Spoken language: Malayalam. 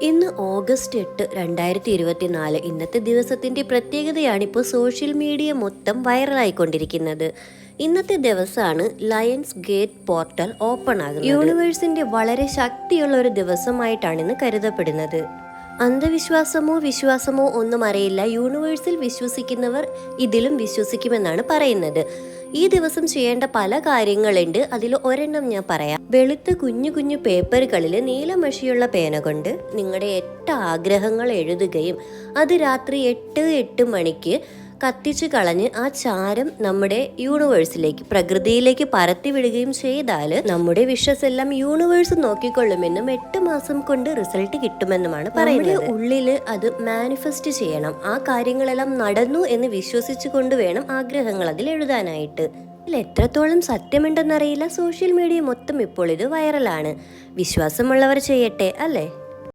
ഇന്ന് ഓഗസ്റ്റ് 8 2024. ഇന്നത്തെ ദിവസത്തിന്റെ പ്രത്യേകതയാണ് ഇപ്പോൾ സോഷ്യൽ മീഡിയ മൊത്തം വൈറലായിക്കൊണ്ടിരിക്കുന്നത്. ഇന്നത്തെ ദിവസമാണ് ലയൺസ് ഗേറ്റ് പോർട്ടൽ ഓപ്പൺ ആകുന്നത്. യൂണിവേഴ്സിന്റെ വളരെ ശക്തിയുള്ള ഒരു ദിവസമായിട്ടാണ് ഇന്ന് കരുതപ്പെടുന്നത്. അന്ധവിശ്വാസമോ വിശ്വാസമോ ഒന്നും അറിയില്ല, യൂണിവേഴ്സിൽ വിശ്വസിക്കുന്നവർ ഇതിലും വിശ്വസിക്കുമെന്നാണ് പറയുന്നത്. ഈ ദിവസം ചെയ്യേണ്ട പല കാര്യങ്ങളുണ്ട്. അതിൽ ഒരെണ്ണം ഞാൻ പറയാം. വെളുത്ത കുഞ്ഞു കുഞ്ഞു പേപ്പറുകളിൽ നീലമഷിയുള്ള പേന കൊണ്ട് നിങ്ങളുടെ 8 ആഗ്രഹങ്ങൾ എഴുതുകയും അത് രാത്രി 8 മണിക്ക് കത്തിച്ചു കളഞ്ഞ് ആ ചാരം നമ്മുടെ യൂണിവേഴ്സിലേക്ക്, പ്രകൃതിയിലേക്ക് പരത്തി വിടുകയും ചെയ്താൽ നമ്മുടെ വിഷസ് എല്ലാം യൂണിവേഴ്സ് നോക്കിക്കൊള്ളുമെന്നും 8 മാസം കൊണ്ട് റിസൾട്ട് കിട്ടുമെന്നുമാണ് പറയുന്നത്. ഉള്ളിൽ അത് മാനിഫെസ്റ്റ് ചെയ്യണം. ആ കാര്യങ്ങളെല്ലാം നടന്നു എന്ന് വിശ്വസിച്ചു കൊണ്ട് വേണം ആഗ്രഹങ്ങൾ അതിൽ എഴുതാനായിട്ട്. ഇതിൽ എത്രത്തോളം സത്യമുണ്ടെന്നറിയില്ല. സോഷ്യൽ മീഡിയ മൊത്തം ഇപ്പോൾ ഇത് വൈറലാണ്. വിശ്വാസമുള്ളവർ ചെയ്യട്ടെ, അല്ലേ?